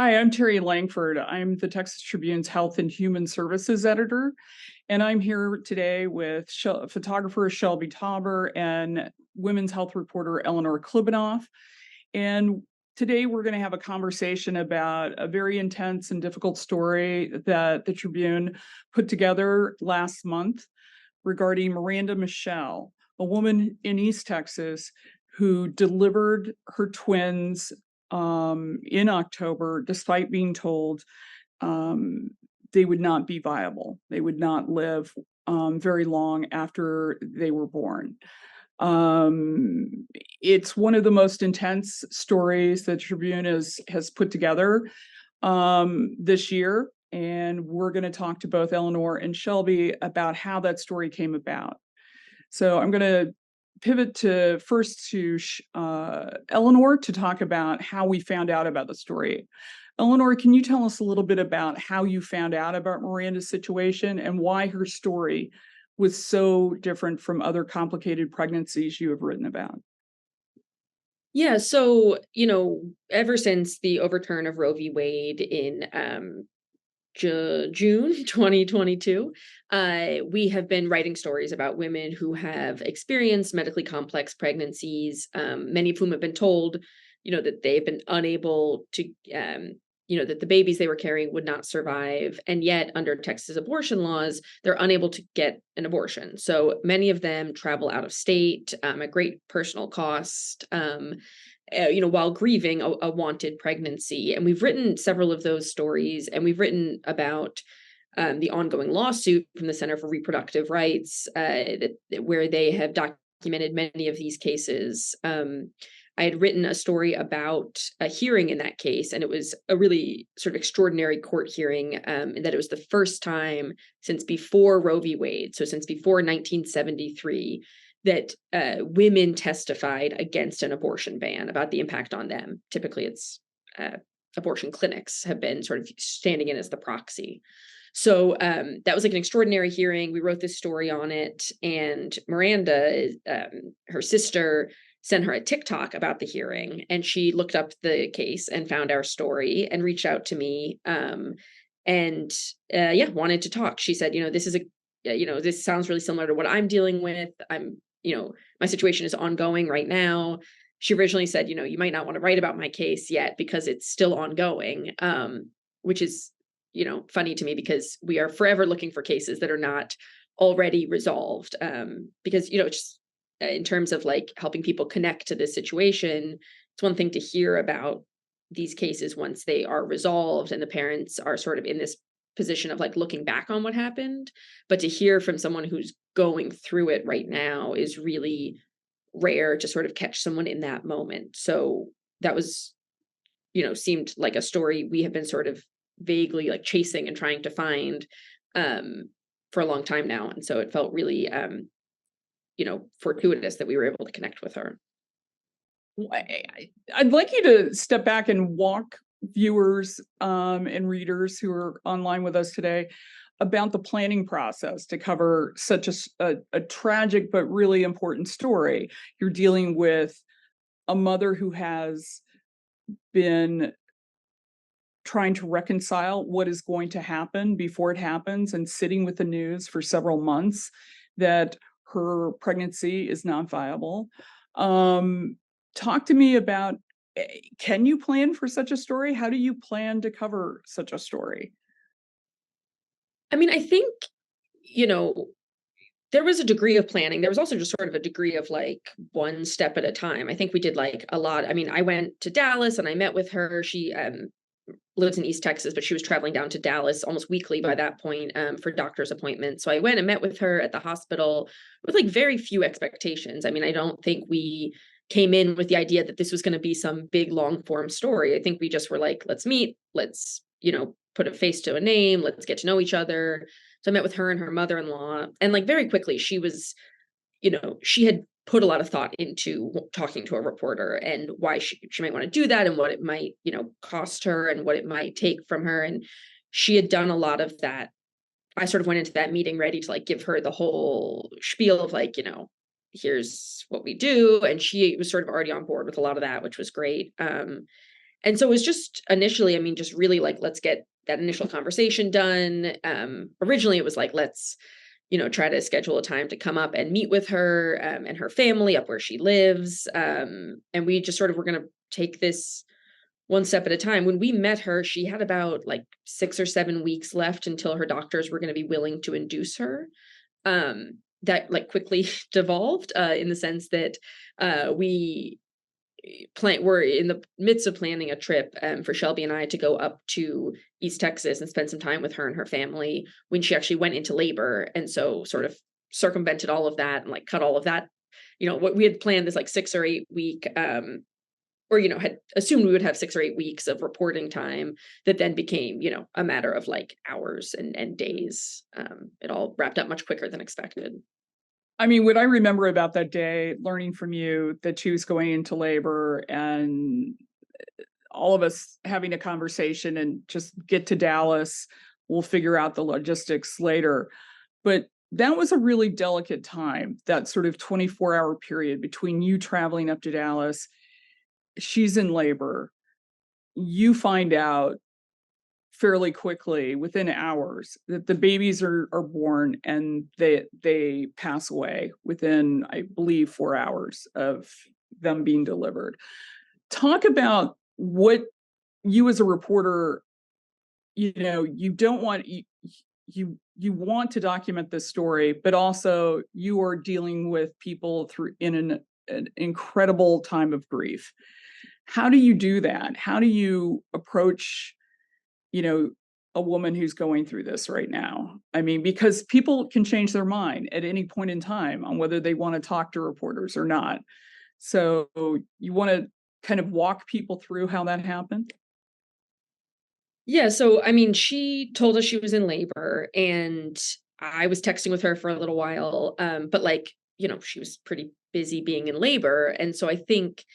Hi, I'm Terry Langford. I'm the Texas Tribune's Health and Human Services editor, and I'm here today with photographer Shelby Tauber and women's health reporter Eleanor Klibanoff. And today we're going to have a conversation about a very intense and difficult story that the Tribune put together last month regarding Miranda Michelle, a woman in East Texas who delivered her twins in October, despite being told they would not be viable. They would not live very long after they were born. It's one of the most intense stories that Tribune has put together this year. And we're going to talk to both Eleanor and Shelby about how that story came about. So I'm going to pivot to Eleanor to talk about how we found out about the story. Eleanor, can you tell us a little bit about how you found out about Miranda's situation and why her story was so different from other complicated pregnancies you have written about? Yeah, so, ever since the overturn of Roe v. Wade in June 2022, we have been writing stories about women who have experienced medically complex pregnancies, many of whom have been told, that they've been unable to, that the babies they were carrying would not survive. And yet, under Texas abortion laws, they're unable to get an abortion. So many of them travel out of state at great personal cost. While grieving a wanted pregnancy. And we've written several of those stories, and we've written about the ongoing lawsuit from the Center for Reproductive Rights, where they have documented many of these cases. I had written a story about a hearing in that case, and it was a really sort of extraordinary court hearing, and that it was the first time since before Roe v. Wade, so since before 1973, that women testified against an abortion ban, about the impact on them. Typically, it's abortion clinics have been sort of standing in as the proxy. So that was like an extraordinary hearing. We wrote this story on it, and Miranda, her sister, sent her a TikTok about the hearing, and she looked up the case and found our story and reached out to me, and wanted to talk. She said, this is this sounds really similar to what I'm dealing with. My situation is ongoing right now. She originally said, you might not want to write about my case yet because it's still ongoing, which is, funny to me, because we are forever looking for cases that are not already resolved. Because, just in terms of like helping people connect to this situation, it's one thing to hear about these cases once they are resolved and the parents are sort of in this position of like looking back on what happened, but to hear from someone who's going through it right now is really rare, to sort of catch someone in that moment. So that was, seemed like a story we have been sort of vaguely like chasing and trying to find for a long time now. And so it felt really fortuitous that we were able to connect with her. I'd like you to step back and walk viewers and readers who are online with us today about the planning process to cover such a tragic but really important story. You're dealing with a mother who has been trying to reconcile what is going to happen before it happens, and sitting with the news for several months that her pregnancy is not viable. Talk to me about, can you plan for such a story? How do you plan to cover such a story? I mean, I think, there was a degree of planning. There was also just sort of a degree of like one step at a time. I think we did like a lot. I mean, I went to Dallas and I met with her. She lives in East Texas, but she was traveling down to Dallas almost weekly by that point, for doctor's appointments. So I went and met with her at the hospital with like very few expectations. I mean, I don't think we came in with the idea that this was going to be some big long form story. I think we just were like, let's meet, let's, put a face to a name, let's get to know each other. So I met with her and her mother-in-law, and like very quickly she was, she had put a lot of thought into talking to a reporter and why she might want to do that and what it might, cost her and what it might take from her. And she had done a lot of that. I sort of went into that meeting ready to like give her the whole spiel of like, here's what we do. And she was sort of already on board with a lot of that, which was great. And so it was just initially, I mean, just really like, let's get that initial conversation done. Originally it was like, let's, try to schedule a time to come up and meet with her, and her family up where she lives. And we just sort of were going to take this one step at a time. When we met her, she had about like 6 or 7 weeks left until her doctors were going to be willing to induce her. That like quickly devolved, in the sense that we we're in the midst of planning a trip, for Shelby and I to go up to East Texas and spend some time with her and her family when she actually went into labor. And so sort of circumvented all of that and like cut all of that. What we had planned this like 6 or 8 week, or had assumed we would have 6 or 8 weeks of reporting time that then became, a matter of like hours and days. It all wrapped up much quicker than expected. I mean, what I remember about that day, learning from you that she was going into labor and all of us having a conversation and just get to Dallas, we'll figure out the logistics later. But that was a really delicate time, that sort of 24-hour period between you traveling up to Dallas, she's in labor, you find out fairly quickly within hours that the babies are born and they pass away within, I believe, 4 hours of them being delivered. Talk about what you as a reporter, you don't want you want to document this story, but also you are dealing with people through in an incredible time of grief. How do you do that? How do you approach, you know, a woman who's going through this right now? I mean, because people can change their mind at any point in time on whether they want to talk to reporters or not. So you want to kind of walk people through how that happened? Yeah, so I mean, she told us she was in labor, and I was texting with her for a little while. But like, she was pretty busy being in labor. And so I think,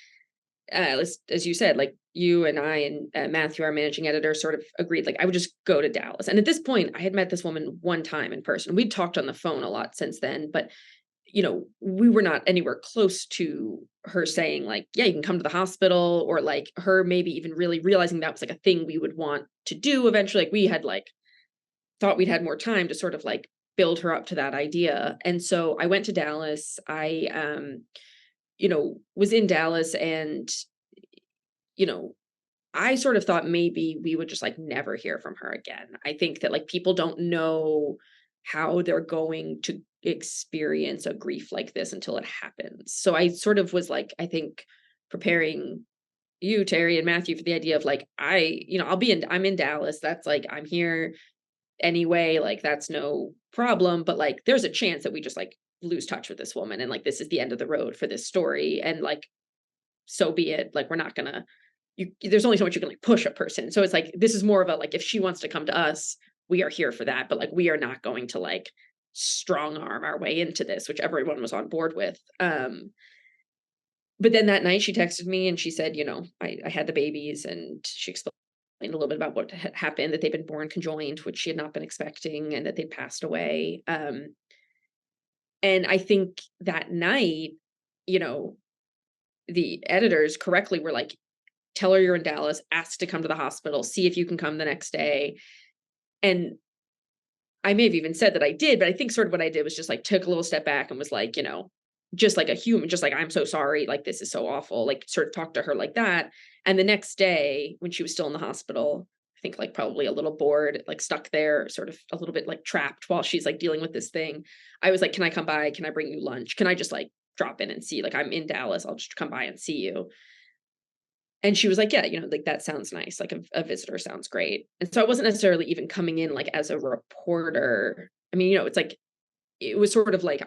as you said, like you and I and Matthew, our managing editor, sort of agreed, like I would just go to Dallas. And at this point, I had met this woman one time in person. We'd talked on the phone a lot since then, but we were not anywhere close to her saying like, yeah, you can come to the hospital, or like her maybe even really realizing that was like a thing we would want to do eventually. Like we had like thought we'd had more time to sort of like build her up to that idea. And so I went to Dallas. I was in Dallas, and you know, I sort of thought maybe we would just like never hear from her again. I think that like people don't know how they're going to experience a grief like this until it happens. So I sort of was like, I think preparing you, Terry, and Matthew for the idea of like, I'm in Dallas. That's like, I'm here anyway. Like, that's no problem. But like, there's a chance that we just like lose touch with this woman. And like, this is the end of the road for this story. And like, so be it. Like, we're not gonna, there's only so much you can like push a person. So it's like this is more of a like if she wants to come to us, we are here for that. But like we are not going to like strong arm our way into this, which everyone was on board with. But then that night she texted me and she said, I had the babies, and she explained a little bit about what had happened, that they'd been born conjoined, which she had not been expecting, and that they'd passed away. And I think that night, you know, the editors correctly were like, tell her you're in Dallas, ask to come to the hospital, see if you can come the next day. And I may have even said that I did, but I think sort of what I did was just like took a little step back and was like, just like a human, just like, I'm so sorry, like this is so awful, like sort of talk to her like that. And the next day, when she was still in the hospital, I think like probably a little bored, like stuck there, sort of a little bit like trapped while she's like dealing with this thing. I was like, can I come by? Can I bring you lunch? Can I just like drop in and see? Like, I'm in Dallas. I'll just come by and see you. And she was like, yeah, like that sounds nice. Like a visitor sounds great. And so I wasn't necessarily even coming in like as a reporter. I mean, it's like, it was sort of like,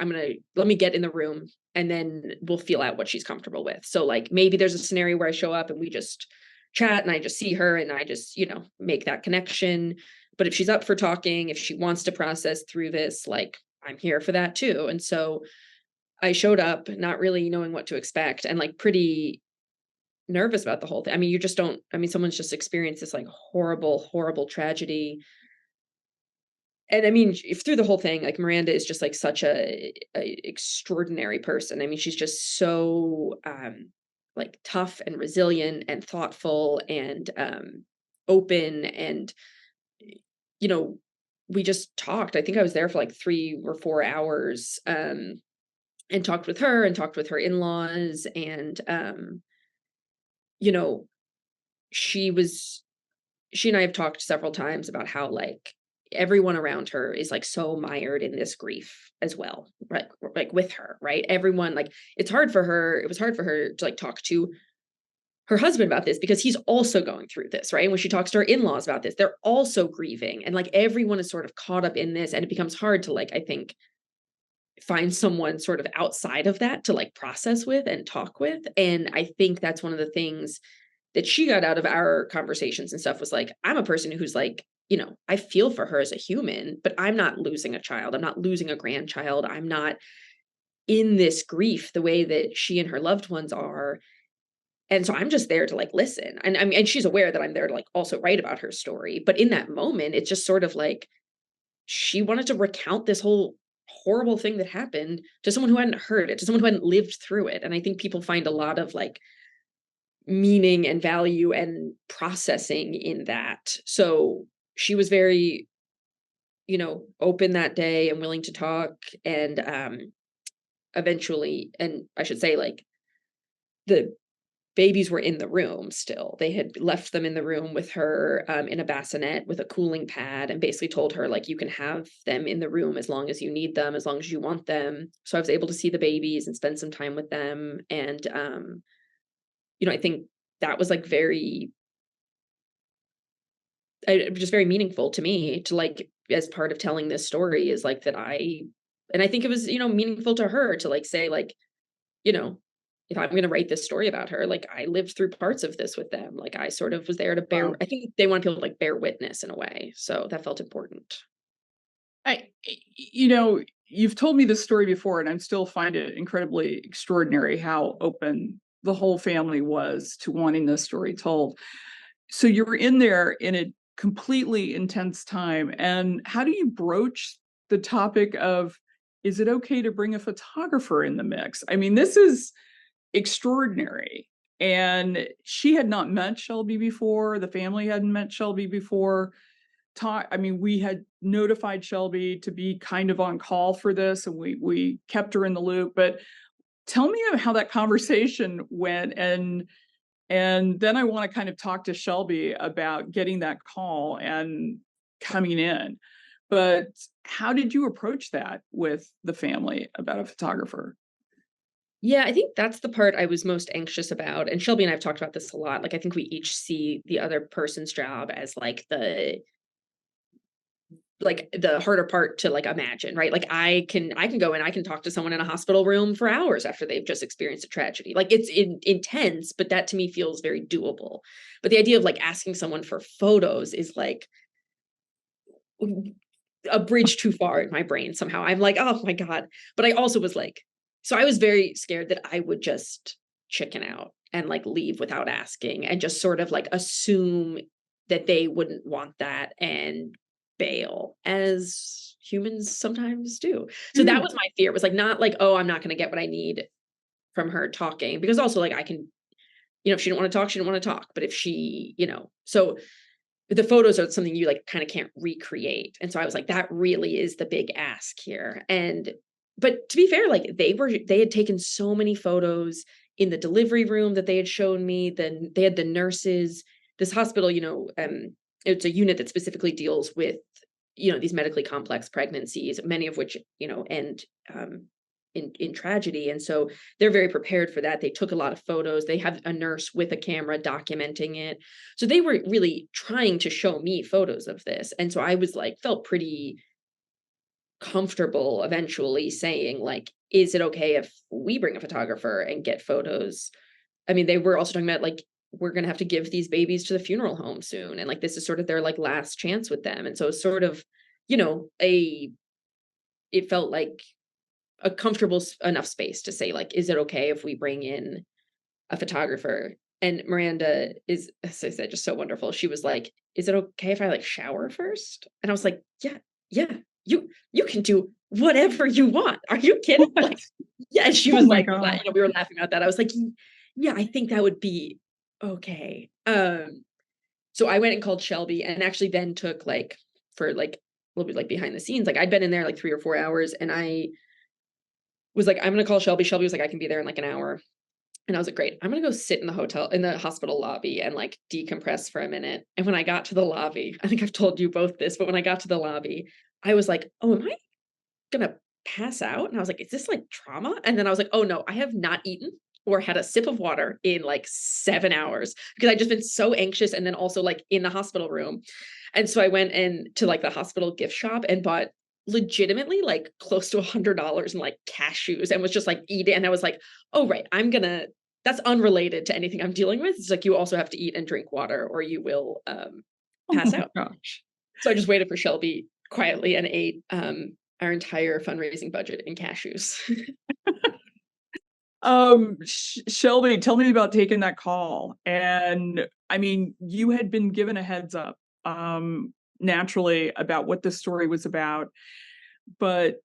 let me get in the room and then we'll feel out what she's comfortable with. So like, maybe there's a scenario where I show up and we just chat and I just see her and I just, make that connection. But if she's up for talking, if she wants to process through this, like I'm here for that too. And so I showed up not really knowing what to expect and like pretty nervous about the whole thing. I mean, you just don't, I mean, someone's just experienced this like horrible, horrible tragedy. And I mean, if through the whole thing, like Miranda is just like such a extraordinary person. I mean, she's just so like tough and resilient and thoughtful and open. And you know, we just talked. I think I was there for like 3 or 4 hours, and talked with her and talked with her in-laws. And you know, she was she and I have talked several times about how like everyone around her is like so mired in this grief as well, right? Like with her, right? Everyone like it was hard for her to like talk to her husband about this because he's also going through this, right? And when she talks to her in-laws about this, they're also grieving. And like everyone is sort of caught up in this. And it becomes hard to like, I think, find someone sort of outside of that to like process with and talk with. And I think that's one of the things that she got out of our conversations and stuff was like, I'm a person who's like, I feel for her as a human, but I'm not losing a child. I'm not losing a grandchild. I'm not in this grief the way that she and her loved ones are. And so I'm just there to like listen. And I mean, and she's aware that I'm there to like also write about her story. But in that moment, it's just sort of like she wanted to recount this whole horrible thing that happened to someone who hadn't heard it, to someone who hadn't lived through it. And I think people find a lot of like meaning and value and processing in that. So she was very, open that day and willing to talk. And eventually, and I should say, like, the babies were in the room still. They had left them in the room with her, in a bassinet with a cooling pad, and basically told her, like, you can have them in the room as long as you need them, as long as you want them. So I was able to see the babies and spend some time with them. And, I think that was like just very meaningful to me to like, as part of telling this story is like that and I think it was, meaningful to her to like say, like, you know, if I'm going to write this story about her, like I lived through parts of this with them. Like I sort of was there to Wow. I think they want people to like bear witness in a way. So that felt important. You've told me this story before, and I still find it incredibly extraordinary how open the whole family was to wanting this story told. So you were in there in a completely intense time. And how do you broach the topic of, is it okay to bring a photographer in the mix? I mean, this is extraordinary. And she had not met Shelby before. The family hadn't met Shelby before. We had notified Shelby to be kind of on call for this, and we kept her in the loop. But tell me how that conversation went, and then I want to kind of talk to Shelby about getting that call and coming in. But how did you approach that with the family about a photographer? Yeah, I think that's the part I was most anxious about. And Shelby and I have talked about this a lot. Like I think we each see the other person's job as like the harder part to like imagine, right? Like I can go and I can talk to someone in a hospital room for hours after they've just experienced a tragedy. Like it's intense, but that to me feels very doable. But the idea of like asking someone for photos is like a bridge too far in my brain somehow. I'm like, oh my God. But I also was like, so I was very scared that I would just chicken out and like leave without asking and just sort of like assume that they wouldn't want that and bail as humans sometimes do. So that Yeah. was my fear. It was like not like, oh, I'm not going to get what I need from her talking, because also like I can, if she didn't want to talk, she didn't want to talk. But if she, so the photos are something you like kind of can't recreate. And so I was like, that really is the big ask here. And but to be fair, like they had taken so many photos in the delivery room that they had shown me. Then they had the nurses, this hospital, it's a unit that specifically deals with, these medically complex pregnancies, many of which, end in tragedy. And so they're very prepared for that. They took a lot of photos. They have a nurse with a camera documenting it. So they were really trying to show me photos of this. And so I was like, felt pretty comfortable eventually saying, like, is it okay if we bring a photographer and get photos? I mean, they were also talking about like, we're going to have to give these babies to the funeral home soon. And like, this is sort of their like last chance with them. And so it's sort of, it felt like a comfortable enough space to say, like, is it okay if we bring in a photographer? And Miranda is, as I said, just so wonderful. She was like, is it okay if I like shower first? And I was like, yeah, yeah, you can do whatever you want. Are you kidding? Like, yeah. And she Oh was my like, God. we were laughing about that. I was like, Yeah, I think that would be okay. So I went and called Shelby and actually then took like for like a little bit like behind the scenes. Like I'd been in there like 3 or 4 hours and I was like, I'm gonna call Shelby. Shelby was like, I can be there in like an hour. And I was like, great, I'm gonna go sit in the hotel in the hospital lobby and like decompress for a minute. And when I got to the lobby, I think I've told you both this, but when I got to the lobby, I was like, oh, am I gonna pass out? And I was like, is this like trauma? And then I was like, oh no, I have not eaten or had a sip of water in like 7 hours because I'd just been so anxious and then also like in the hospital room. And so I went in to like the hospital gift shop and bought legitimately like close to $100 in like cashews and was just like eating. And I was like, oh, right, that's unrelated to anything I'm dealing with. It's like you also have to eat and drink water or you will Oh pass my out. gosh. So I just waited for Shelby quietly and ate our entire fundraising budget in cashews. Shelby, tell me about taking that call. And I mean, you had been given a heads up, naturally about what this story was about, but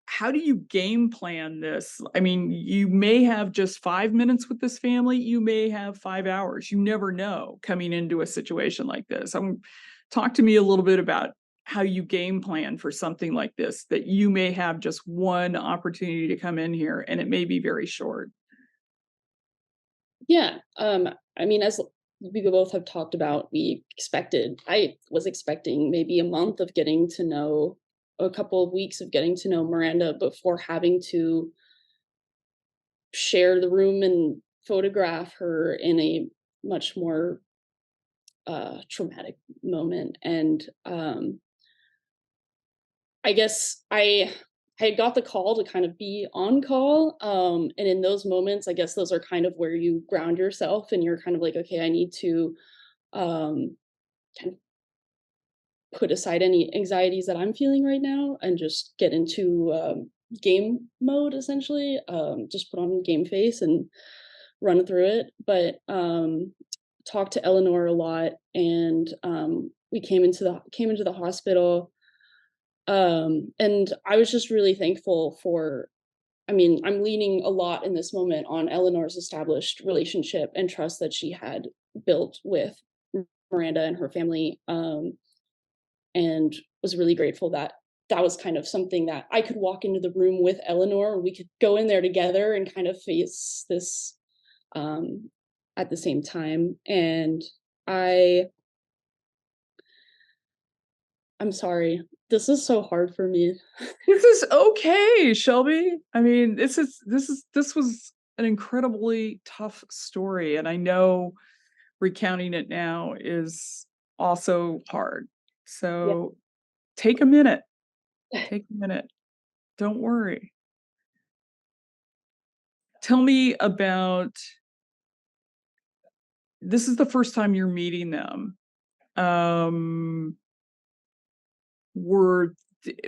how do you game plan this? I mean, you may have just 5 minutes with this family, you may have 5 hours. You never know coming into a situation like this. Talk to me a little bit about how you game plan for something like this, that you may have just one opportunity to come in here and it may be very short. Yeah, I mean, as we both have talked about, I was expecting maybe a month of getting to know, a couple of weeks of getting to know Miranda before having to share the room and photograph her in a much more traumatic moment. And I guess I had got the call to kind of be on call. And in those moments, I guess those are kind of where you ground yourself and you're kind of like, okay, I need to um, kind of put aside any anxieties that I'm feeling right now and just get into game mode essentially. Just put on game face and run through it. But talked to Eleanor a lot, and we came into the hospital. And I was just really thankful for, I mean, I'm leaning a lot in this moment on Eleanor's established relationship and trust that she had built with Miranda and her family, and was really grateful that that was kind of something that I could walk into the room with Eleanor. We could go in there together and kind of face this um, at the same time. And I, I'm sorry, this is so hard for me. This is okay, Shelby. I mean, this was an incredibly tough story, and I know recounting it now is also hard. Yeah. So take a minute. Take a minute. Don't worry. Tell me about, this is the first time you're meeting them. Um, were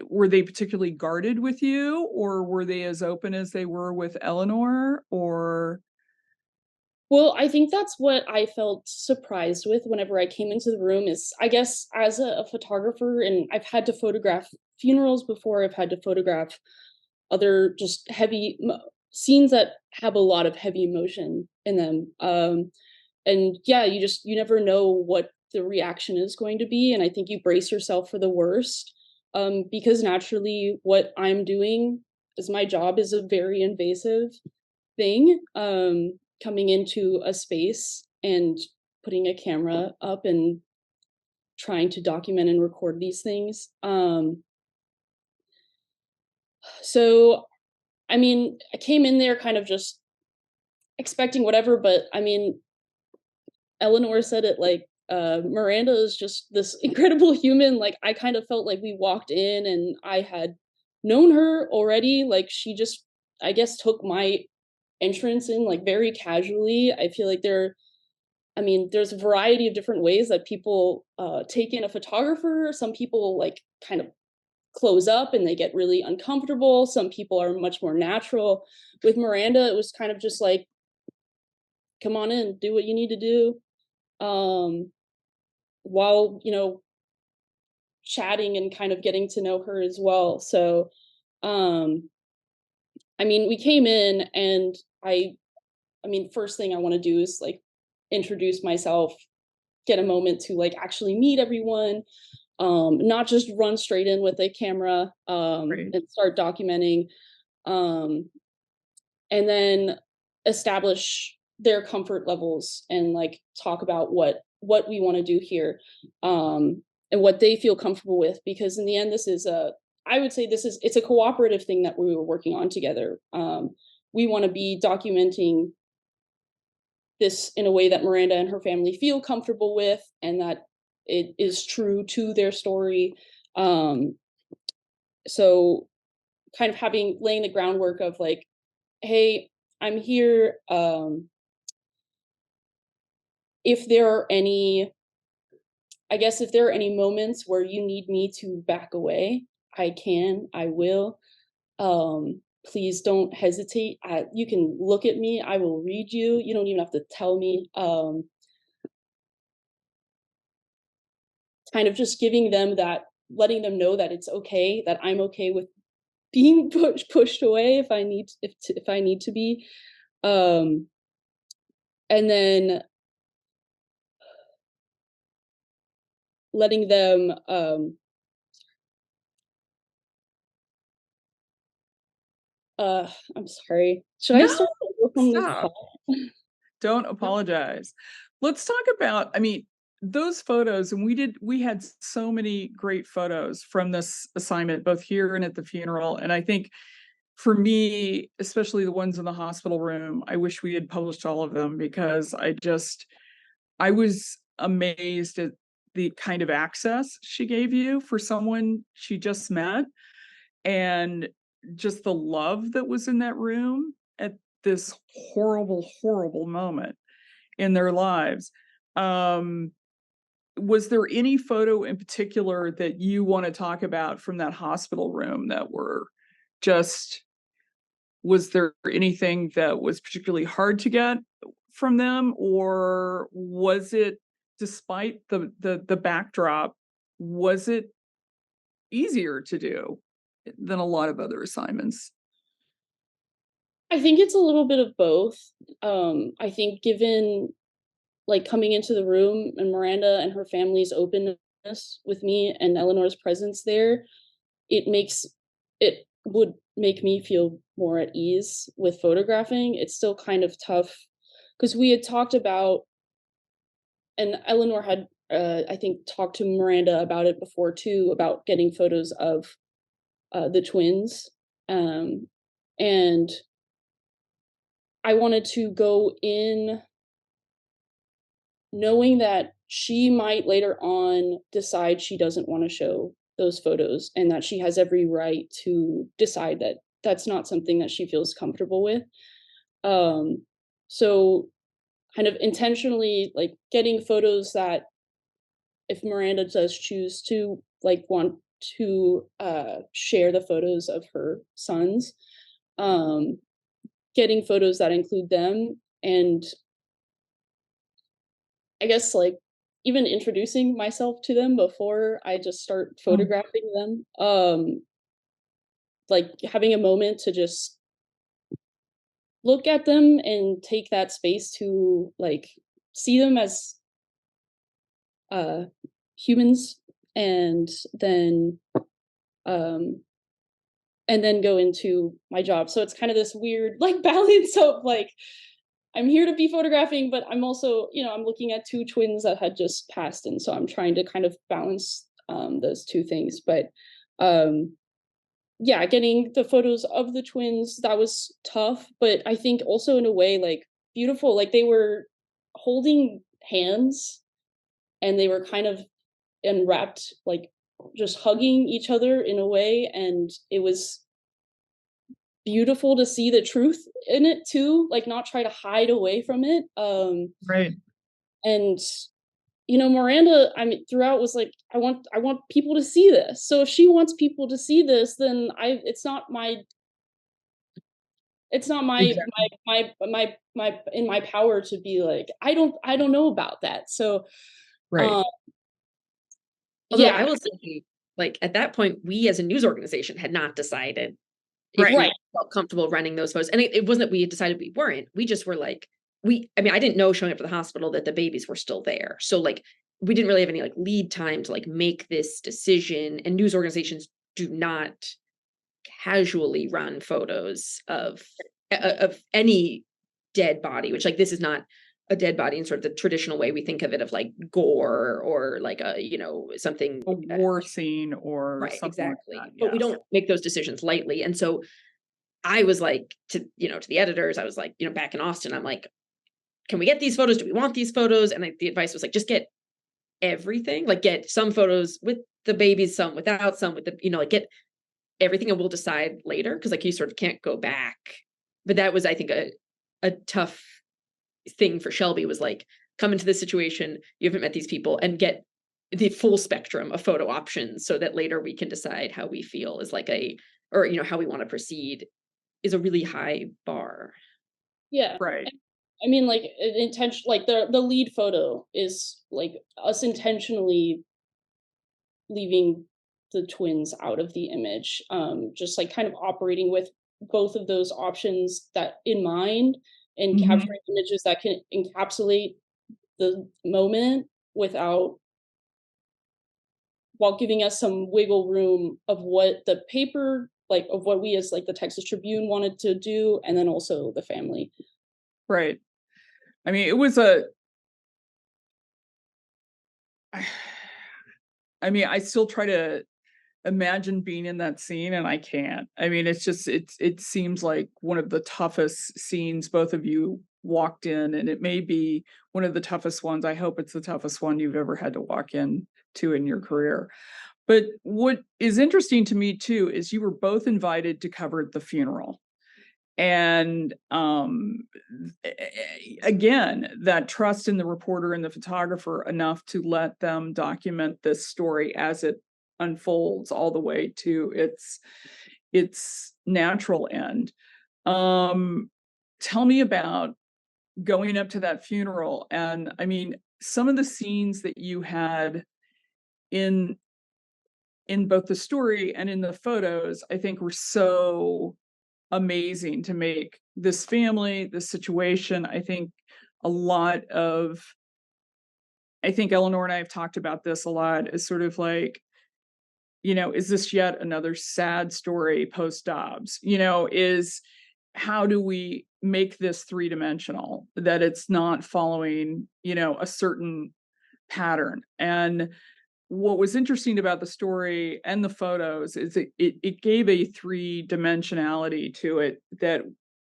were they particularly guarded with you, or were they as open as they were with Eleanor, or Well, I think that's what I felt surprised with whenever I came into the room is, I guess, as a photographer, and I've had to photograph funerals before, I've had to photograph other just scenes that have a lot of heavy emotion in them. And yeah, you never know what the reaction is going to be, and I think you brace yourself for the worst, because naturally what I'm doing is my job is a very invasive thing, coming into a space and putting a camera up and trying to document and record these things. So I mean, I came in there kind of just expecting whatever, but I mean, Eleanor said it like, Miranda is just this incredible human. Like, I kind of felt like we walked in and I had known her already. Like, she just, I guess, took my entrance in like very casually. I feel like I mean, there's a variety of different ways that people take in a photographer. Some people like kind of close up and they get really uncomfortable. Some people are much more natural. With Miranda, it was kind of just like, come on in, do what you need to do. Um, while, chatting and kind of getting to know her as well. So, um, I mean, we came in and I I mean, first thing I want to do is like introduce myself, get a moment to like actually meet everyone, not just run straight in with a camera, Right. and start documenting, um, and then establish their comfort levels and like talk about what we want to do here, and what they feel comfortable with, because in the end this is a, I would say this is, it's a cooperative thing that we were working on together. We want to be documenting this in a way that Miranda and her family feel comfortable with, and that it is true to their story. Um, so kind of having, laying the groundwork of like, hey, I'm here. If there are any, I guess if there are any moments where you need me to back away, I will. Please don't hesitate. You can look at me. I will read you. You don't even have to tell me. Kind of just giving them that, letting them know that it's okay, that I'm okay with being pushed away if I need, if I need to be. Um, and then letting them, I'm sorry. Should I No, start over from the stop. top? Don't apologize. Let's talk about, I mean, those photos, and we had so many great photos from this assignment, both here and at the funeral. And I think for me, especially the ones in the hospital room, I wish we had published all of them, because I was amazed at the kind of access she gave you for someone she just met, and just the love that was in that room at this horrible, horrible moment in their lives. Um, was there any photo in particular that you want to talk about from that hospital room that were just, was there anything that was particularly hard to get from them, or was it, despite the backdrop, was it easier to do than a lot of other assignments? I think it's a little bit of both. I think given like coming into the room and Miranda and her family's openness with me and Eleanor's presence there, it makes, it would make me feel more at ease with photographing. It's still kind of tough because we had talked about, and Eleanor had, I think, talked to Miranda about it before too, about getting photos of the twins. Um, and I wanted to go in knowing that she might later on decide she doesn't want to show those photos, and that she has every right to decide that that's not something that she feels comfortable with. Um, so kind of intentionally like getting photos that, if Miranda does choose to like want to share the photos of her sons, um, getting photos that include them, and I guess like even introducing myself to them before I just start Mm. photographing them. Like having a moment to just look at them and take that space to like see them as uh humans, and then um and then go into my job. So it's kind of this weird like balance of like, I'm here to be photographing, but I'm also, I'm looking at two twins that had just passed, and so I'm trying to kind of balance those two things. But um, yeah, getting the photos of the twins, that was tough, but I think also in a way like beautiful. Like they were holding hands, and they were kind of enwrapped, like just hugging each other in a way, and it was beautiful to see the truth in it too, like not try to hide away from it. Right. And Miranda, I mean, throughout was like, I want people to see this. So if she wants people to see this, then it's not Exactly. in my power to be like, I don't know about that. So Right. um Although yeah, I will say, like, at that point, we as a news organization had not decided if Right. we right. felt comfortable running those photos. And it wasn't that we had decided we weren't. We just were like, I mean, I didn't know showing up at the hospital that the babies were still there. So like we didn't really have any like lead time to like make this decision. And news organizations do not casually run photos of any dead body, which like this is not a dead body in sort of the traditional way we think of it of like gore or like a, you know, something A war scene or right, something like exactly. that, But we yes. don't make those decisions lightly. And so I was like to, you know, to the editors, I was like, you know, back in Austin, I'm like, can we get these photos? Do we want these photos? And the advice was like, just get everything, like get some photos with the babies, some without, some with the, you know, like get everything and we'll decide later. Cause like you sort of can't go back. But that was, I think, a tough thing for Shelby was like, come into this situation, you haven't met these people and get the full spectrum of photo options so that later we can decide how we feel is like or, you know, how we want to proceed is a really high bar. Yeah. Right. I mean, like an intention, like the lead photo is like us intentionally leaving the twins out of the image. Just like kind of operating with both of those options that in mind and Mhm. capturing images that can encapsulate the moment without while giving us some wiggle room of what the paper like of what we as like the Texas Tribune wanted to do and then also the family. Right. I mean, it was a I mean, I still try to imagine being in that scene and I can't. I mean, it's just it seems like one of the toughest scenes both of you walked in, and it may be one of the toughest ones. I hope it's the toughest one you've ever had to walk in to in your career. But what is interesting to me too is you were both invited to cover the funeral. And again, that trust in the reporter and the photographer enough to let them document this story as it unfolds all the way to its natural end. Um, Tell me about going up to that funeral. And I mean, some of the scenes that you had in in both the story and in the photos, I think were so amazing to make this family, this situation. I think Eleanor and I have talked about this a lot, is sort of like, you know, is this yet another sad story post Dobbs? You know, is how do we make this three-dimensional, that it's not following, you know, a certain pattern? And what was interesting about the story and the photos is it gave a three-dimensionality to it that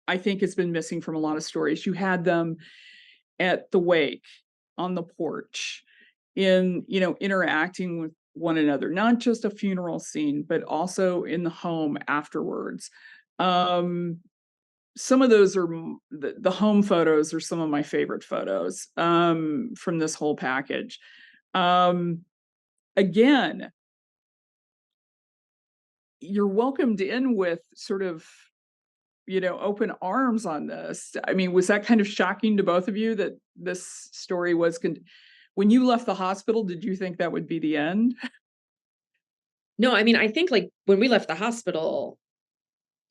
I think has been missing from a lot of stories. You had them at the wake, on the porch, in, you know, interacting with one another, not just a funeral scene, but also in the home afterwards. Um, some of those are the home photos are some of my favorite photos from this whole package. Um, Again, you're welcomed in with sort of, you know, open arms on this. I mean, was that kind of shocking to both of you that this story was when you left the hospital, did you think that would be the end? No, I mean, I think like when we left the hospital,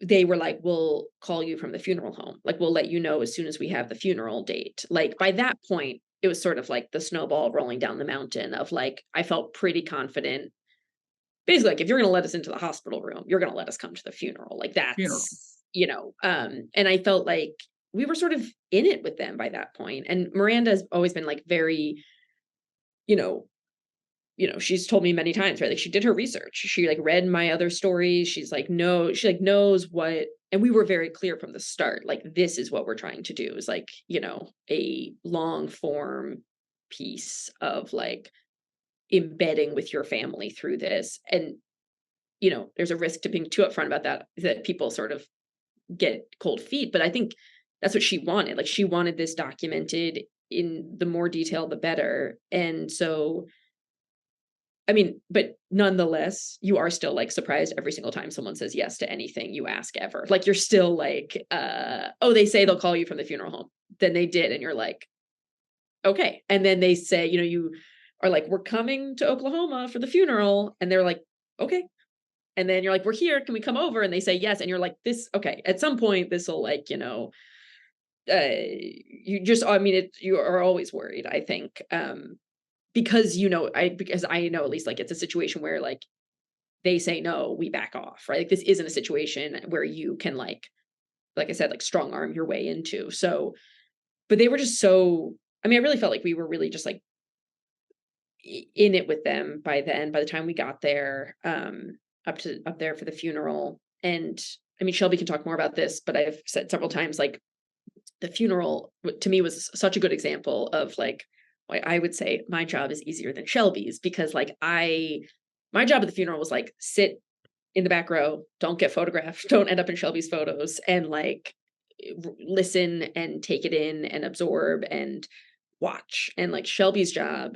they were like, we'll call you from the funeral home. Like, we'll let you know as soon as we have the funeral date. Like, by that point, it was sort of like the snowball rolling down the mountain of like, I felt pretty confident. Basically, like, if you're going to let us into the hospital room, you're going to let us come to the funeral. Like, Funeral. that's, you know, and I felt like we were sort of in it with them by that point. And Miranda has always been like very, you know, she's told me many times, right? Like she did her research. She like read my other stories. She's like, no, she like knows what, and we were very clear from the start, like, this is what we're trying to do is like, you know, a long form piece of like embedding with your family through this. And, you know, there's a risk to being too upfront about that people sort of get cold feet. But I think that's what she wanted. Like she wanted this documented in the more detail, the better. And so I mean, but nonetheless, you are still like surprised every single time someone says yes to anything you ask ever. Like you're still like, oh, they say they'll call you from the funeral home. Then they did. And you're like, okay. And then they say, you know, you are like, we're coming to Oklahoma for the funeral. And they're like, okay. And then you're like, we're here. Can we come over? And they say yes. And you're like, this, okay. At some point, this will like, you know, you just, I mean, you are always worried, I think, because, because I know at least like it's a situation where like they say no, we back off, right? Like this isn't a situation where you can like I said, like strong arm your way into. So, but they were just so, I mean, I really felt like we were really just like in it with them by then, by the time we got there, up there for the funeral. And I mean, Shelby can talk more about this, but I've said several times, like the funeral to me was such a good example of like why I would say my job is easier than Shelby's, because like my job at the funeral was like sit in the back row, don't get photographed, don't end up in Shelby's photos, and like listen and take it in and absorb and watch. And like Shelby's job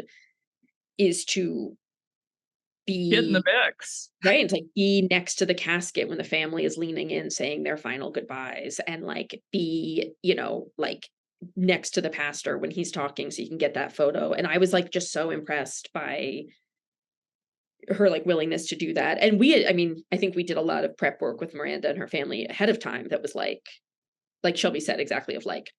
is to Get in the be mix. right, and to like be next to the casket when the family is leaning in saying their final goodbyes, and like be, like next to the pastor when he's talking so you can get that photo. And I was like just so impressed by her like willingness to do that. And I mean, I think we did a lot of prep work with Miranda and her family ahead of time that was like Shelby said, exactly, of like,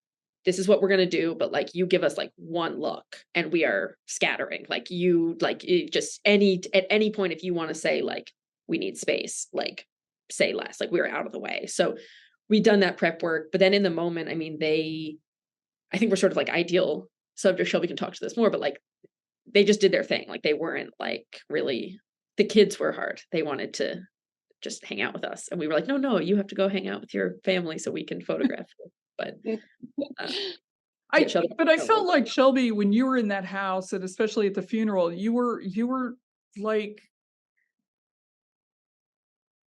this is what we're going to do, but like you give us like one look and we are scattering. Like you like just at any point if you want to say like we need space, like say less, like we're out of the way. So we'd done that prep work, but then in the moment, I mean, I think we're sort of like ideal subject. Shelby can talk to this more, but like they just did their thing. Like they weren't like really, the kids were hard. They wanted to just hang out with us. And we were like, no, you have to go hang out with your family so we can photograph you. But But I felt like Shelby, when you were in that house, and especially at the funeral, you were like,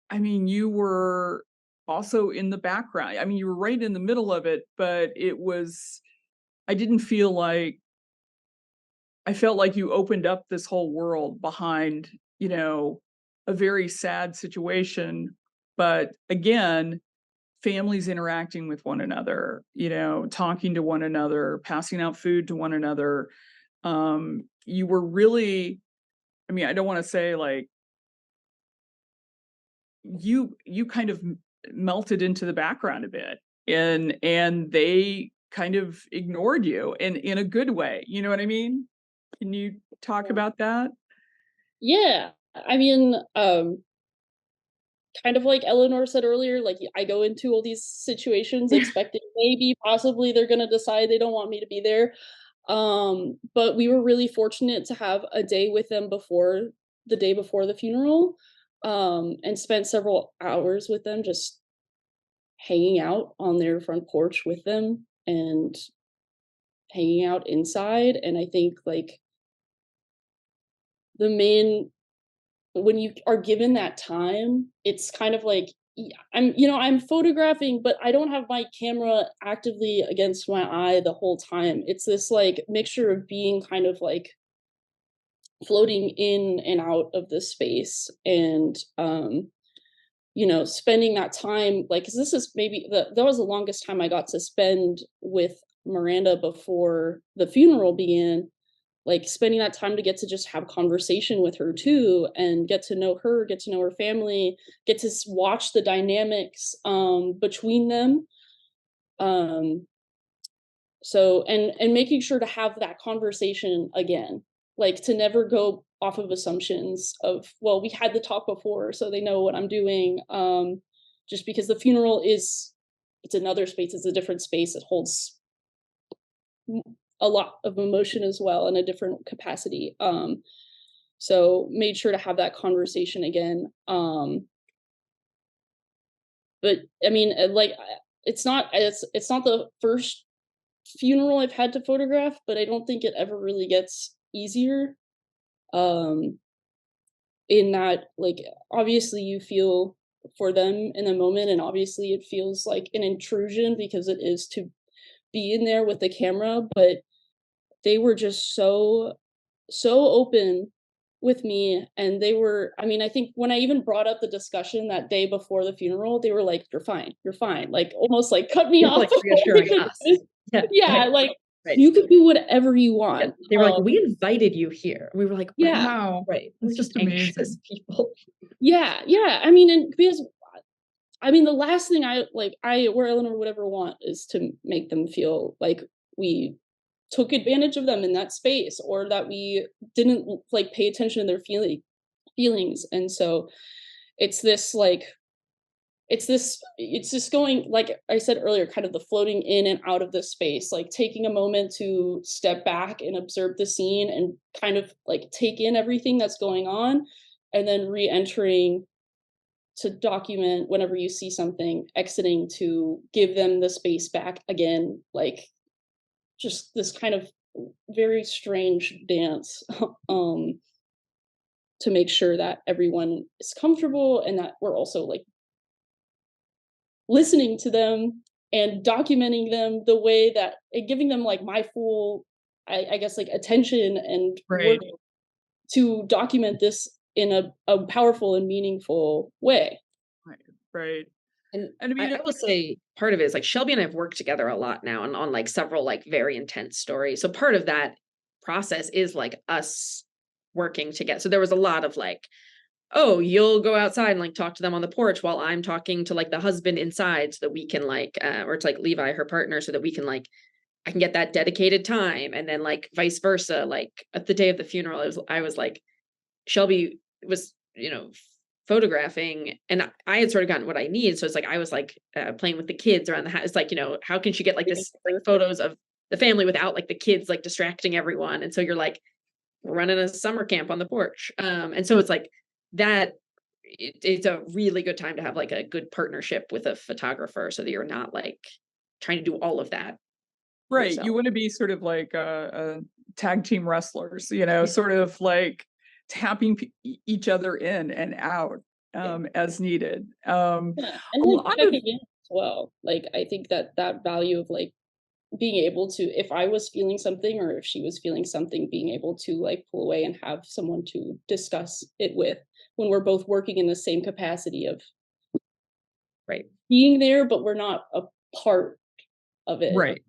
I mean, you were also in the background. I mean, you were right in the middle of it, but I didn't feel like, I felt like you opened up this whole world behind, a very sad situation. But again, families interacting with one another, talking to one another, passing out food to one another. You were really, I mean, I don't want to say like you kind of melted into the background a bit, and they kind of ignored you in a good way. You know what I mean? Can you talk about that? Yeah. I mean, kind of like Eleanor said earlier, like I go into all these situations expecting maybe possibly they're gonna decide they don't want me to be there. But we were really fortunate to have a day with them before the day before the funeral, and spent several hours with them just hanging out on their front porch with them and hanging out inside. And I think like the main when you are given that time, it's kind of like I'm photographing, but I don't have my camera actively against my eye the whole time. It's this like mixture of being kind of like floating in and out of the space and spending that time like 'cause this is maybe that was the longest time I got to spend with Miranda before the funeral began, like spending that time to get to just have conversation with her too and get to know her, get to know her family, get to watch the dynamics between them. Um so and making sure to have that conversation again, like to never go off of assumptions of, well, we had the talk before so they know what I'm doing. Just because the funeral it's another space, it's a different space, it holds a lot of emotion as well in a different capacity. So made sure to have that conversation again. But I mean, it's not the first funeral I've had to photograph, but I don't think it ever really gets easier. Um, in that, like, obviously you feel for them in the moment, and obviously it feels like an intrusion because it is to be in there with the camera, but they were just so open with me, and they were, I mean, I think when I even brought up the discussion that day before the funeral, they were like, you're fine," like, almost, like, cut me You're off like before we reassuring could us. finish. Yeah. Yeah, like, Right. "You could do whatever you Yeah, want." they were like, "We invited you here." We were like, "Right, Wow. right." We're That's just just anxious amazing. people. Yeah, yeah, I mean, and because I mean, the last thing I or Eleanor would ever want is to make them feel like we took advantage of them in that space, or that we didn't like pay attention to their feelings. And so it's this like it's just going, like I said earlier, kind of the floating in and out of the space, like taking a moment to step back and observe the scene and kind of like take in everything that's going on, and then re-entering to document whenever you see something, exiting to give them the space back again, like just this kind of very strange dance um to make sure that everyone is comfortable, and that we're also like listening to them and documenting them the way that and giving them like my full I guess like attention and work Right. to document this in a powerful and meaningful way. Right. Right. And And I mean, I will say part of it is like Shelby and I have worked together a lot now on like several like very intense stories. So part of that process is like us working together. So there was a lot of like, oh, you'll go outside and like talk to them on the porch while I'm talking to like the husband inside so that we can like, or to like Levi, her partner, so that we can like, I can get that dedicated time. And then like vice versa, like at the day of the funeral, I was like, Shelby was, photographing and I had sort of gotten what I need. So it's like, I was like playing with the kids around the house. It's like, how can she get like this like photos of the family without like the kids like distracting everyone? And so you're like running a summer camp on the porch. And so it's like that it's a really good time to have like a good partnership with a photographer so that you're not like trying to do all of that right. yourself. You want to be sort of like a tag team wrestlers, sort of like tapping each other in and out Yeah. as needed. Yeah, A and then lot of checking in as well. Like I think that that value of like being able to, if I was feeling something or if she was feeling something, being able to like pull away and have someone to discuss it with when we're both working in the same capacity of Right. being there, but we're not a part of it. right,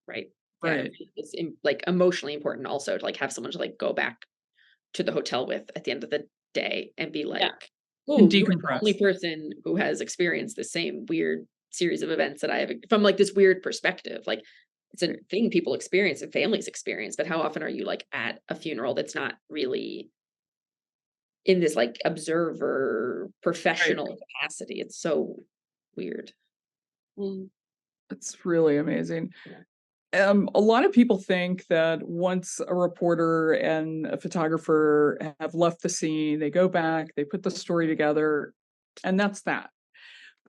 Right. Yeah. right. It's like emotionally important also to like have someone to like go back to the hotel with at the end of the day and be Yeah. like, And "Oh, you are the only decompress. person who has experienced the same weird series of events that I have from like this weird perspective." Like it's a thing people experience and families experience, but how often are you like at a funeral that's not really in this like observer Right. professional capacity? It's so weird. Mm. It's really amazing. A lot of people think that once a reporter and a photographer have left the scene, they go back, they put the story together, and that's that.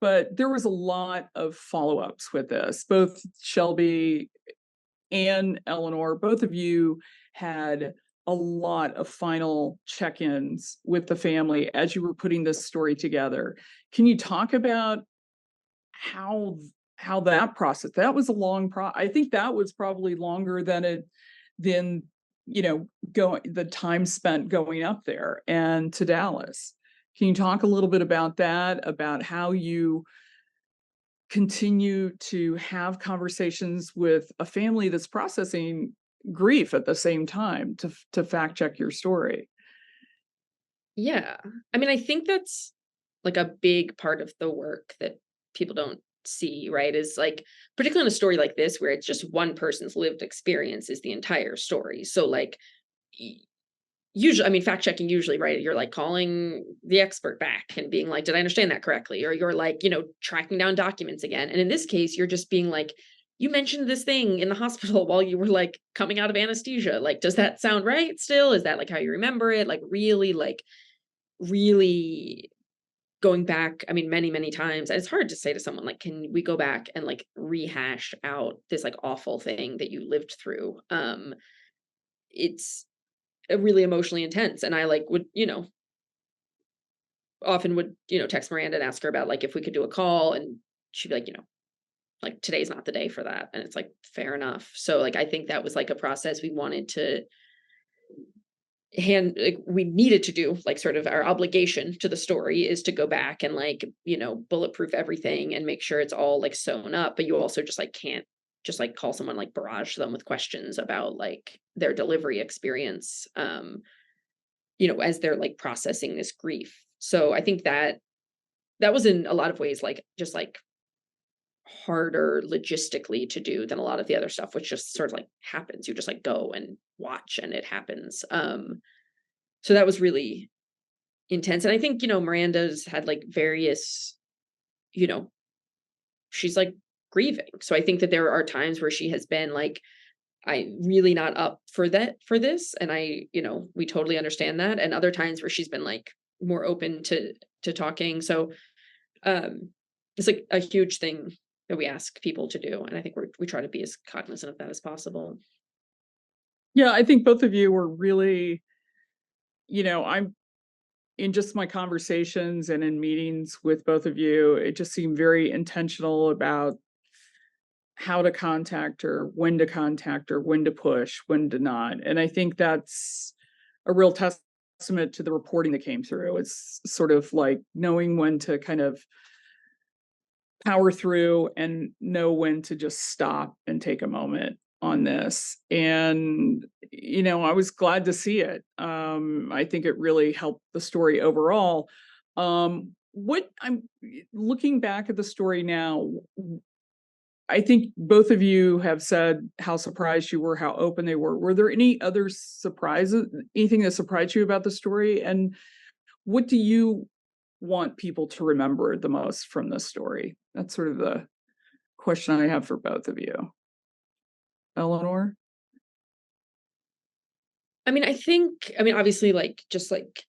But there was a lot of follow-ups with this. Both Shelby and Eleanor, both of you had a lot of final check-ins with the family as you were putting this story together. Can you talk about how how that process that was a long I think that was probably longer than going the time spent going up there and to Dallas. Can you talk a little bit about that, about how you continue to have conversations with a family that's processing grief at the same time to fact check your story? Yeah. I mean, I think that's like a big part of the work that people don't see, right? Is like, particularly in a story like this, where it's just one person's lived experience is the entire story. So, like, y- usually, I mean, fact checking, usually, right? You're like calling the expert back and being like, did I understand that correctly? Or you're like, tracking down documents again. And in this case, you're just being like, you mentioned this thing in the hospital while you were like coming out of anesthesia. Like, does that sound right still? Is that like how you remember it? Like, really going back, I mean, many, many times. And it's hard to say to someone like, can we go back and like rehash out this like awful thing that you lived through? It's really emotionally intense. And I like would, often would, text Miranda and ask her about like if we could do a call and she'd be like, like today's not the day for that. And it's like fair enough. So like I think that was like a process we wanted to like we needed to do, like sort of our obligation to the story is to go back and like bulletproof everything and make sure it's all like sewn up, but you also just like can't just like call someone, like barrage them with questions about like their delivery experience, as they're like processing this grief. So I think that that was in a lot of ways like just like harder logistically to do than a lot of the other stuff, which just sort of like happens. You just like go and watch and it happens. So that was really intense. And I think, Miranda's had like various, you know, she's like grieving. So I think that there are times where she has been like, I really not up for this. And we totally understand that. And other times where she's been like more open to talking. So it's like a huge thing that we ask people to do. And I think we try to be as cognizant of that as possible. Yeah, I think both of you were really, I'm in just my conversations and in meetings with both of you, it just seemed very intentional about how to contact her, when to push, when to not. And I think that's a real testament to the reporting that came through. It's sort of like knowing when to kind of power through and know when to just stop and take a moment on this. And, I was glad to see it. I think it really helped the story overall. What I'm looking back at the story now, I think both of you have said how surprised you were, how open they were. Were there any other surprises, anything that surprised you about the story? And what do you want people to remember the most from this story? That's sort of the question I have for both of you. Eleanor? Obviously, like, just like,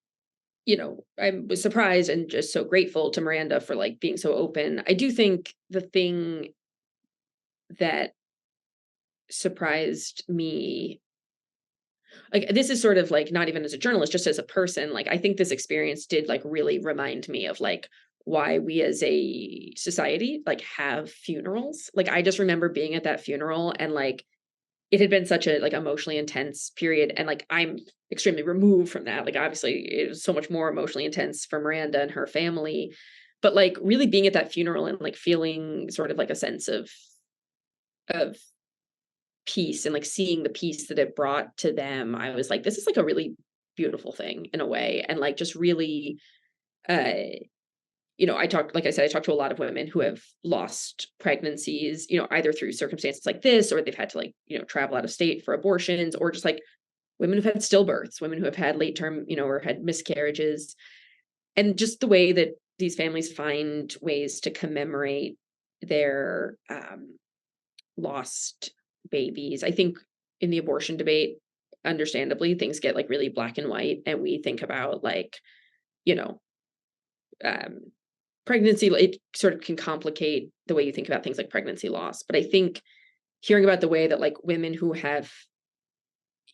I was surprised and just so grateful to Miranda for like being so open. I do think the thing that surprised me, like, this is sort of like not even as a journalist, just as a person, like, I think this experience did like really remind me of like why we as a society like have funerals. Like, I just remember being at that funeral and like it had been such a like emotionally intense period, and like I'm extremely removed from that. Like, obviously it was so much more emotionally intense for Miranda and her family, but like really being at that funeral and like feeling sort of like a sense of peace and like seeing the peace that it brought to them, I was like, this is like a really beautiful thing in a way. And like just really uh like I said, I talked to a lot of women who have lost pregnancies, either through circumstances like this, or they've had to like, travel out of state for abortions, or just like women who've had stillbirths, women who have had late term, or had miscarriages. And just the way that these families find ways to commemorate their lost babies. I think in the abortion debate, understandably, things get like really black and white, and we think about like, you know, um, pregnancy. It sort of can complicate the way you think about things like pregnancy loss. But I think hearing about the way that like women who have,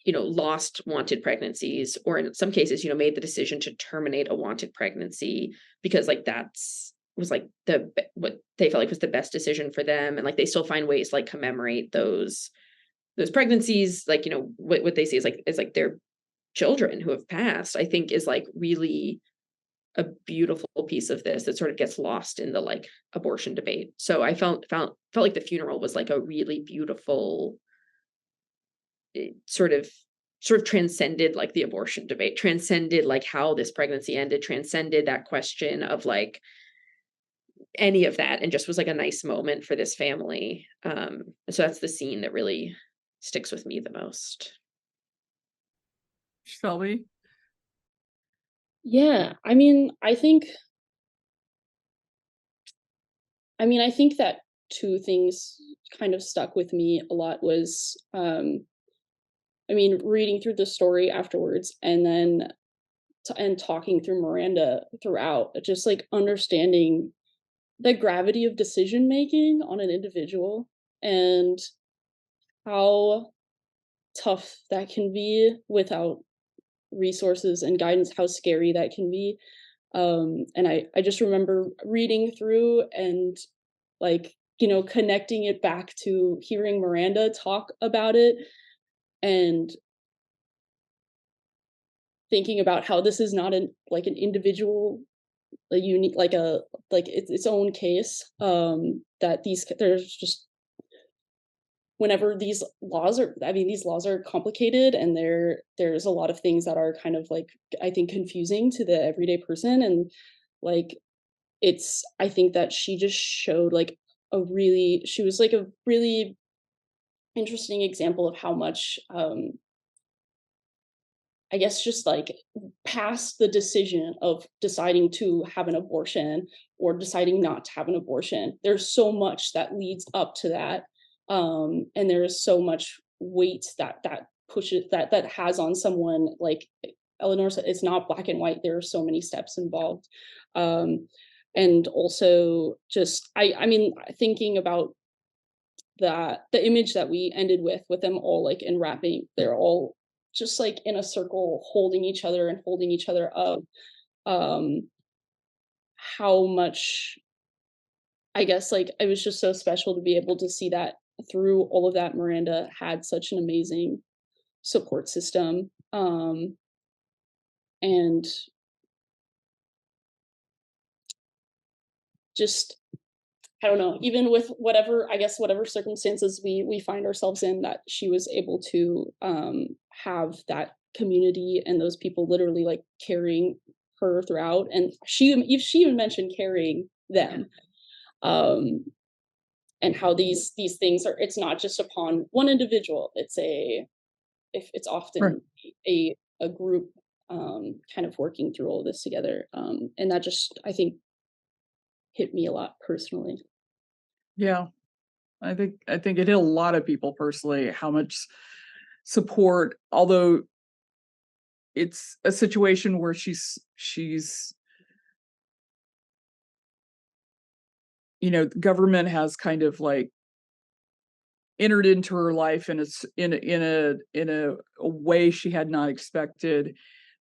lost wanted pregnancies, or in some cases, made the decision to terminate a wanted pregnancy because like that's was like what they felt like was the best decision for them, and like they still find ways to like commemorate those pregnancies, like, what they see is like their children who have passed, I think is like really a beautiful piece of this that sort of gets lost in the like abortion debate. So I felt like the funeral was like a really beautiful sort of transcended like the abortion debate, transcended like how this pregnancy ended, transcended that question of like any of that, and just was like a nice moment for this family. So that's the scene that really sticks with me the most. Shelby? Yeah, I think that two things kind of stuck with me a lot was reading through the story afterwards, and then and talking through Miranda throughout, just like understanding the gravity of decision making on an individual, and how tough that can be without resources and guidance, how scary that can be. And I just remember reading through and like, connecting it back to hearing Miranda talk about it, and thinking about how this is not an individual, a unique, like its own case. That there's just, whenever these laws are complicated, and there's a lot of things that are kind of like, I think, confusing to the everyday person, and like I think that she just showed like she was like a really interesting example of how much, I guess just like past the decision of deciding to have an abortion or deciding not to have an abortion, there's so much that leads up to that. And there is so much weight that pushes that has on someone. Like Eleanor said, it's not black and white. There are so many steps involved. Um, and also just I mean, thinking about the image that we ended with them all like in wrapping, they're all just like in a circle holding each other and holding each other up. um how much, I guess, like it was just so special to be able to see that through all of that Miranda had such an amazing support system. And just I don't know, even with whatever, I guess, whatever circumstances we find ourselves in, that she was able to have that community and those people literally like carrying her throughout. And she even mentioned carrying them. Um, and how these things are, it's not just upon one individual. It's Right. often a group kind of working through all this together. And that just, I think, hit me a lot personally. Yeah. I think it hit a lot of people personally, how much support, although it's a situation where she's government has kind of like entered into her life in a way she had not expected,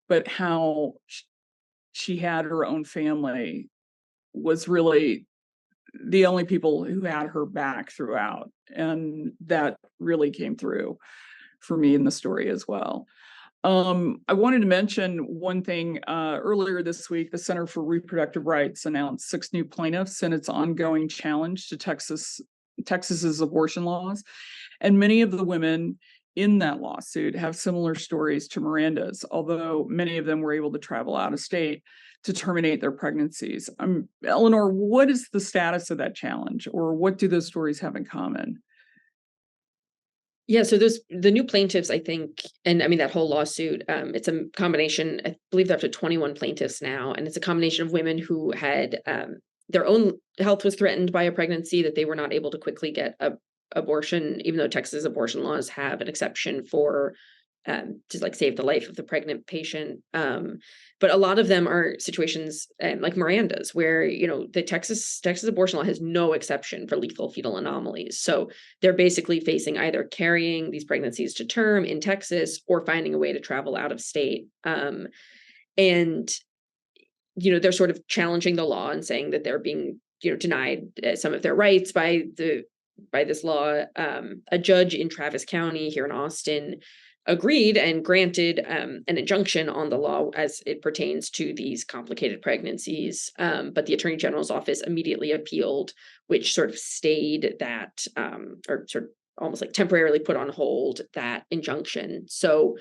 but how she had her own family was really the only people who had her back throughout, and that really came through for me in the story as well. I wanted to mention one thing. Earlier this week, the Center for Reproductive Rights announced 6 new plaintiffs in its ongoing challenge to Texas's abortion laws. And many of the women in that lawsuit have similar stories to Miranda's, although many of them were able to travel out of state to terminate their pregnancies. Eleanor, what is the status of that challenge, or what do those stories have in common? Yeah, so the new plaintiffs, I think, and I mean that whole lawsuit, it's a combination. I believe they're up to 21 plaintiffs now, and it's a combination of women who had their own health was threatened by a pregnancy, that they were not able to quickly get a abortion, even though Texas abortion laws have an exception for to like save the life of the pregnant patient. But a lot of them are situations like Miranda's, where the Texas abortion law has no exception for lethal fetal anomalies. So they're basically facing either carrying these pregnancies to term in Texas or finding a way to travel out of state. And they're sort of challenging the law and saying that they're being denied some of their rights by this law. A judge in Travis County here in Austin agreed and granted an injunction on the law as it pertains to these complicated pregnancies. But the Attorney General's office immediately appealed, which sort of stayed that, or sort of almost like temporarily put on hold that injunction. So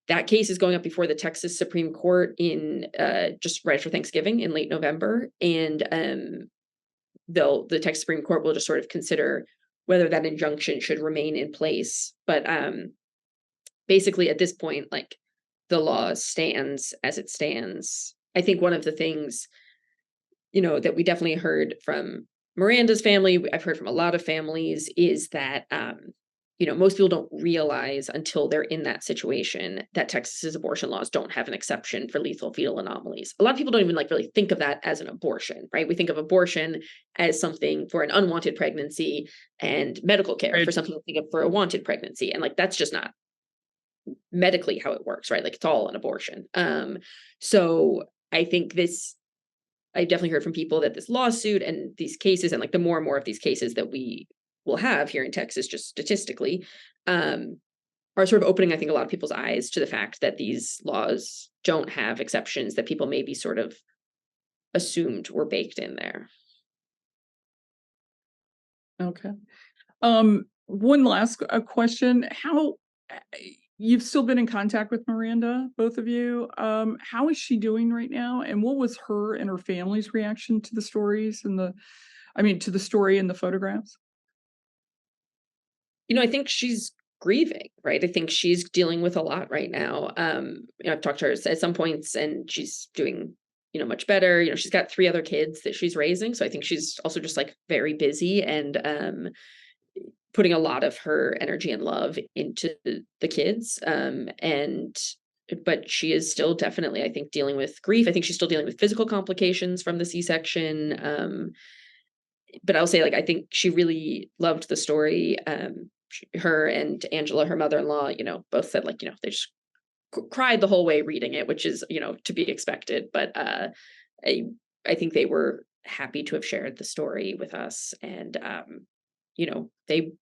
that case is going up before the Texas Supreme Court in just right after Thanksgiving in late November. And the Texas Supreme Court will just sort of consider whether that injunction should remain in place. But basically at this point, like, the law stands as it stands. I think one of the things, that we definitely heard from Miranda's family, I've heard from a lot of families, is that most people don't realize until they're in that situation that Texas's abortion laws don't have an exception for lethal fetal anomalies. A lot of people don't even like really think of that as an abortion, right? We think of abortion as something for an unwanted pregnancy and medical care Right. for something to think of for a wanted pregnancy. And like, that's just not medically how it works, right? Like, it's all an abortion. So I think I definitely heard from people that this lawsuit and these cases, and like the more and more of these cases that we will have here in Texas, just statistically, are sort of opening, I think, a lot of people's eyes to the fact that these laws don't have exceptions that people maybe sort of assumed were baked in there. Okay. One last question. How you've still been in contact with Miranda, both of you. How is she doing right now? And what was her and her family's reaction to the stories and to the story and the photographs? I think she's grieving, right? I think she's dealing with a lot right now. I've talked to her at some points and she's doing, much better. She's got 3 other kids that she's raising. So I think she's also just like very busy and putting a lot of her energy and love into the kids. But she is still definitely, I think, dealing with grief. I think she's still dealing with physical complications from the C-section. But I'll say, like, I think she really loved the story. Her and Angela, her mother-in-law, both said, like, they just cried the whole way reading it, which is, to be expected. But I think they were happy to have shared the story with us. And, they,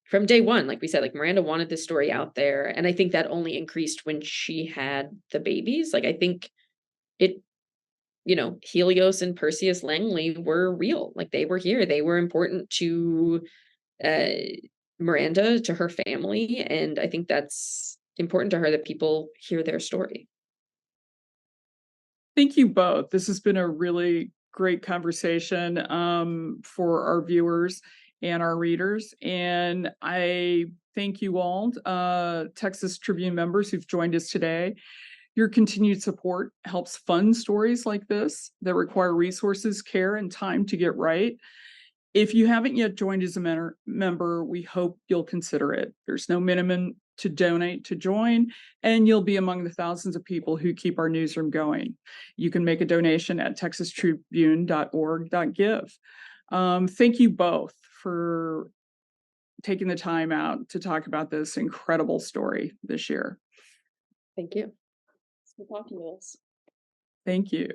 from day one, like we said, like Miranda wanted this story out there. And I think that only increased when she had the babies. Like, I think it, Helios and Perseus Langley were real. Like, they were here. They were important to uh, Miranda, to her family. And I think that's important to her that people hear their story. Thank you both. This has been a really great conversation for our viewers and our readers. And I thank you all, Texas Tribune members who've joined us today. Your continued support helps fund stories like this that require resources, care, and time to get right. If you haven't yet joined as a member, we hope you'll consider it. There's no minimum to donate to join, and you'll be among the thousands of people who keep our newsroom going. You can make a donation at texastribune.org.give. Thank you both for taking the time out to talk about this incredible story this year. Thank you. Thanks for talking to us. Thank you.